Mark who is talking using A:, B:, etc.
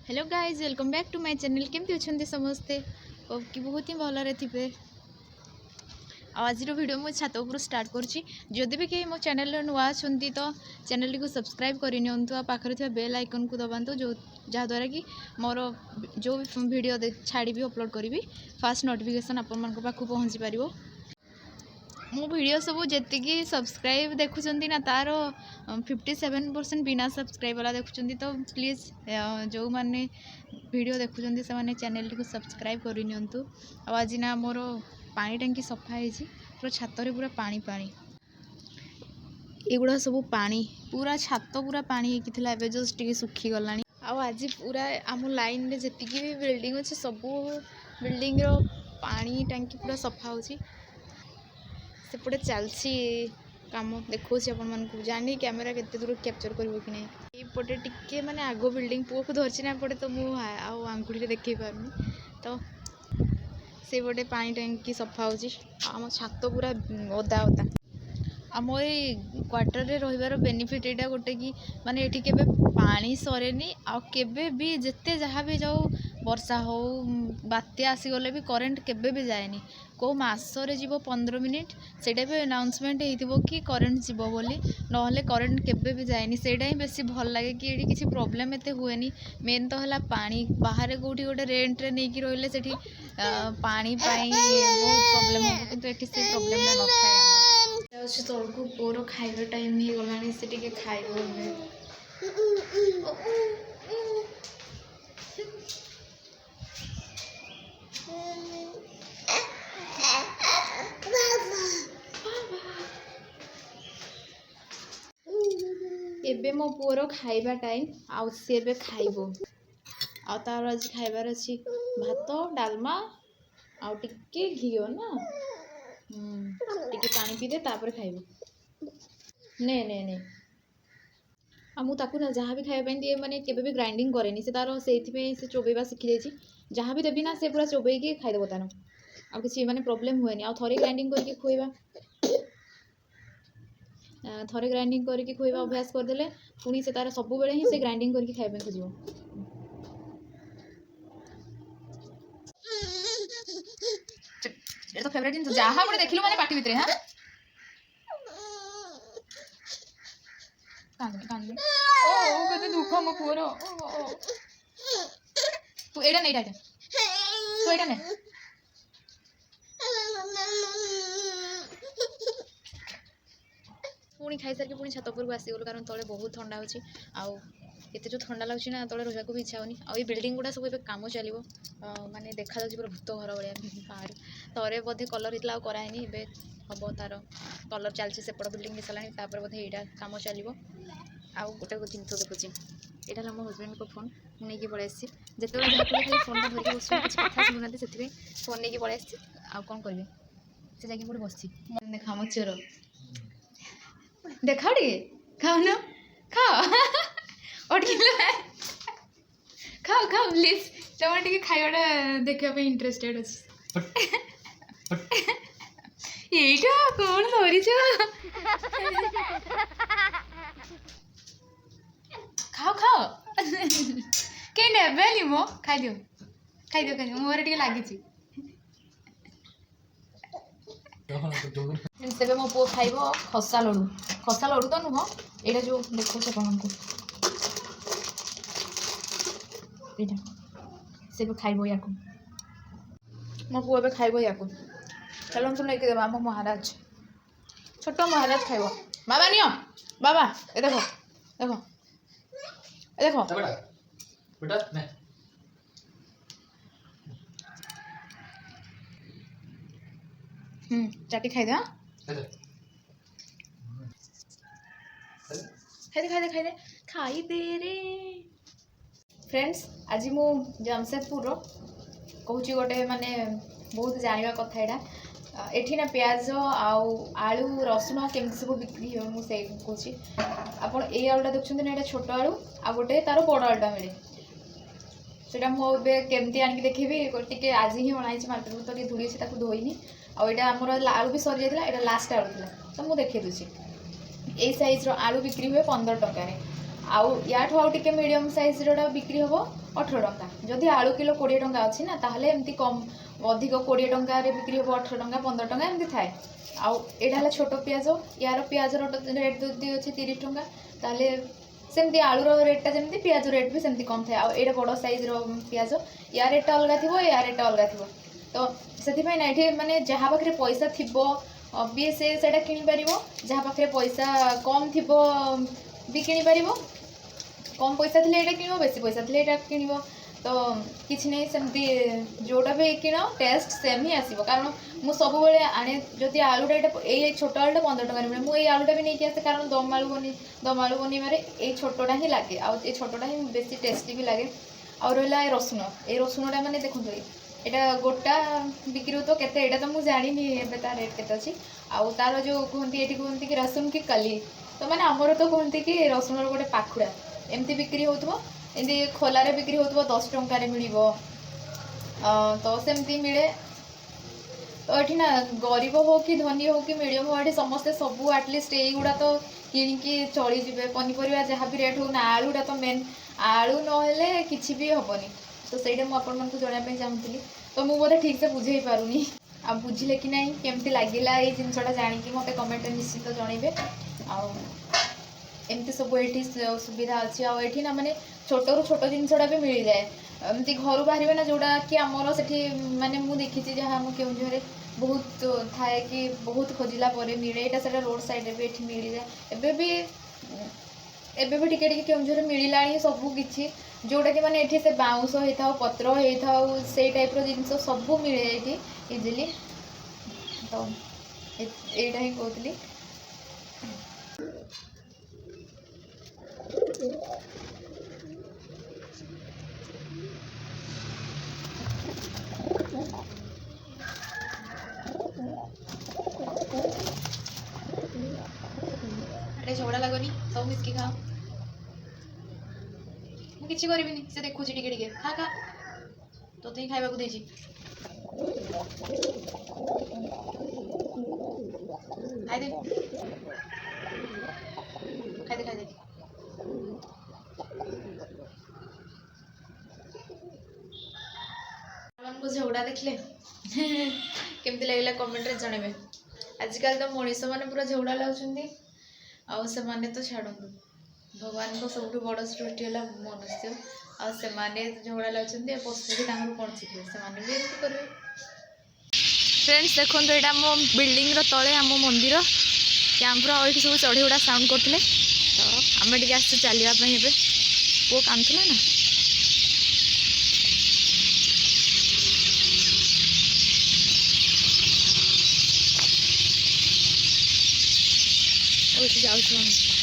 A: Hello guys welcome back to my channel. केमती अच्छे समस्ते कि बहुत ही भलरे थे। आज वीडियो मुझे छात उपर स्टार्ट करुँची। जदि भी कहीं मो चैनल नुआ अच्छा तो चैनल को सब्सक्राइब करनी पाखे थे बेल आइकन को दबातु जो जहाँद्वारा कि मोर जो भी वीडियो छाड़ी अपलोड करी फास्ट नोटिफिकेशन आपण पाखु पहुँची पार। मो वीडियो सब जी सब्सक्राइब देखुं ना तार 57% बिना सब्सक्राइब वाला देखुं। तो प्लीज़ जो मैंने वीडियो देखुं से मैंने चैनल को सब्सक्राइब करनी। आज ना मोर पानी टंकी सफा है पूरा छात पूरा पानी पानी एगुड़ा सब पानी पूरा छात पूरा पानी होती जस्ट टे सुखी गला। आज पूरा आम लाइन में जी भी बिल्डिंग अच्छे सब बिल्डिंग पानी टंकी पूरा सफा हो सेपटे चलती कम देखो आपको जानी कैमेरा केते दूर कैप्चर करिवो कि नहीं। एपटे टिके माने आगो बिल्डिंग पुओ को धरछि ना एपटे तो मु आंगुठी देखै पारनी। तो से पटे पानी टंकी सफा होछि आम छात पूरा ओदा ओदा। आम ये क्वार्टर रे रहिबार बेनिफिट एटा गोटे कि माने एठी केबे पानी सरेनी आ केबे भी जेते जहाँ भी जाऊ वर्षा हो बात्या आसीगले भी करेन्ट केबे भी जाएनी। को मासरे जीव 15 मिनिट सेटा भी अनाउंसमेंट होइथिबो कि करेन्ट जीवो बोली नहले करेन्ट केबे भी जाएनी। सेटा ही बेसी भल लागे कि एठी किछि प्रॉब्लम एते हुएनी। मेन तो हला पानी बाहर कोठी गोटे रेंट रे नेकी रहिले सेठी पानी पाई बहुत प्रॉब्लम हो किंतु एठी से प्रॉब्लम ना नथाय। तौक पुअर खाइबा टाइम हो गला से टे खाइब। एबे मो पुअर खाइबा टाइम आउ सी एबे खाइबो आ तार आज खाइबार अछि भात डालमा आउ टिके घिओ ना टिके पानी पी दे तापर खाइबो। ने ने ने आ मु ताकू ना जहाँ भी खाइबा दिए माने केबे भी ग्राइंडिंग करेनी से तार से चोबेबा शिखी जाइछि। जहाँ भी देबी ना से पूरा चोबेकी खाइदेबो तार आ किछि माने प्रॉब्लम हुएनी। आ थरे ग्राइंडिंग करके खुइबा थरे ग्राइंडिंग करके खुइबा अभ्यास करदेले पुणी से तार सब बेले ही से ग्राइंडिंग करके खाइबा खोजिबो। तो फेवरेट जिन जहाँ गोटे देखिलु माने पार्टी भितरे। हाँ कांदनी कांदनी ओ कते दुख मो पुअर तू एडा नहीं डाटा तू एडा नहीं पुणी खाई सार के पुणी छात ऊपर आसीगलु कारण तले बहुत ठंडा होछि आउ एते जो ठंडा लागछि ना तले रहिबा को भी इच्छा होनी। आ बिल्डिंग गुडा सब काम चलिबो माने देखा जाउछि पूरा भूत घर भलिया बाहर तरे बोधे कलर हितला कराइनी एबे हबो तार कलर चलछि सेपड़ बिल्डिंग मिसलानी तापर बोधे एटा काम चलिबो। आउ गोटे जिनिस देखुछि एटा हम हस्बैंड को फोन नहीं पड़े आसी जिते खाली फोन धरिक बस कुछ कथा शुणुना से फोन नहीं पड़े आसी आउ कौन करेंगे से जाकि गोटे बस देखा मो चोर देखा टे खाओ न खाओ अटकिल खाओ खाओ प्लीज तुम टे खाइबाटा देखा इंटरेस्टेड अच्छे यहीटा कौन धरीच खाओ खाओ कहीं नेबेनी मो खाइदियो खाइदियो खाइदियो मोर टे लगी से मो पु खाइब खसा लडू तो नुह यहाँ जो देखो आपको से खाइब या मो पु ए खाइब या चलते लेके देव आम महाराज छोट महाराज खाइब बाबा नियो बाबा ए देखो देखो ए देखो चाटी खाई दे। हाँ खाई दे खाई दे खाई दे रे फ्रेंड्स। आज मु जमशेदपुर कहूँ गोटे माने बहुत जाना कथा यहाँ एठी ना प्याज आउ आलू रसुण केमती सब बिक्री हो मुझे कहूँ आप आलूटा देखते ना यहाँ छोट आलू आ गोटे तार बड़ आलूटा मिले सेटा मुझे केमती आनिक देखी टे आज ही अणाई मार्केट तो ये धूड़ी से धोईनी आईटा आमर आलू भी सरी जाता है लास्ट आलू था तो मुझे देखे दूसरी यही सैज्र आलू बिक्री हुए 15 टकर आउ याठू आउ टिके मीडियम साइज रोटा बिक्री हम 18 टंका जदि आलू किलो 20 टंका अच्छी ना ताहले एमती कम अधिक 20 टंका बिक्री हम 18 टंका 15 टंका एमती थाए आउ एटा हला छोटो प्याज यार प्याज रेट जदि अच्छे 30 टंका ताहले सेमती आलूर रेटा जमी प्याज रेट भी सेमती कम थाए आउ एटा बड़ साइज प्याज या रेट अलग थी या रेट अलग थी तो से ना ये माने जहाँ पाखे पैसा थी भी सेटा किपर जहाँ पाखे पैसा कम थी भी किपर कम पैसा थे ये किण बेसी पैसा थे ये किण तो किसी नहीं सेमती जोटा भी किण टेस्ट सेम ही आसो कारण मुझे सब आने जदि आलूटा ये छोट आलूटा 15 टंका मिले मुझे आलूटा भी नहीं आसे कारण दम आलू बनइबारे ये छोटा ही लगे आउ छोटा ही बेसी टेस्टी भी लगे आ रहा है रसुण ये रसुणटा मैंने देखो यहाँ गोटा बिक्री तो केते एटा तो मुझे जानी तार रेट केते अच्छी आउ तार जो कहते ये कहते कि रसुण की कली तो मैंने आमर तो कहते कि रसुण गोटे पाखुड़ा एमती बिक्री हो एमती खोलारे बिक्री हो 10 टंकार मिल तो सेमती मिले तो ये ना गरीब हो कि धनी हो कि मीडियम हो ये समस्ते सब आटलिस्ट युवा तो किणिकी चलीजे पनीपरिया जहाँ भी रेट हो ना आलूटा तो मेन आलू ना कि भी हेनी तो सहीटा मुझे जनवाई चाहूँगी तो मुझे बोधे ठीक से बुझे पारूनी आ बुझिले कि नहीं केमती लगिला ये जिनसटा जानिकी मत कमेंट निश्चित जनइबे एमती सब ये सुविधा अच्छी आठी ना माने छोट रू छोट जिनसटा भी मिल जाए एमती घर बाहर ना जोटा कि आमर से माने मुझे देखी जहाँ मुझे केउझर बहुत थाए कि बहुत खोजिला मिले यहाँ से रोड साइड भी ये मिल जाए एबे भी टिके केउझर मिलला सब किछि जोटा कि माने एठी से बाउंस होता पत्र होता से टाइप जिनस सब मिले ये इजिली तो यहीटा ही कहती अरे झगड़ा लगनी सब मिसकी खाओ मुझे करी से देखुची टिके खा खा तो ही खाइबा को देछि खाइदे खाइदे खाइदे को झगड़ा देखले केमती लगे कमेंट रे जनइबे आजिकल तो मनीष मैंने पूरा झगड़ा लाउछंती आउ से माने तो छाड़ू भगवान को सब बड़ सृष्टि है मनुष्य आ से माने झगड़ा लाउछंती पशु भी कौन शिखे से माने भी एमती करेंगे फ्रेंड्स देखो यहाँ मो बिल्डिंग तले आम मंदिर कैंपर और ये सब चढ़ी गुड़ा साउंड करते तो आम टे आस चलवाई पुओ कांदुला ना जाऊँ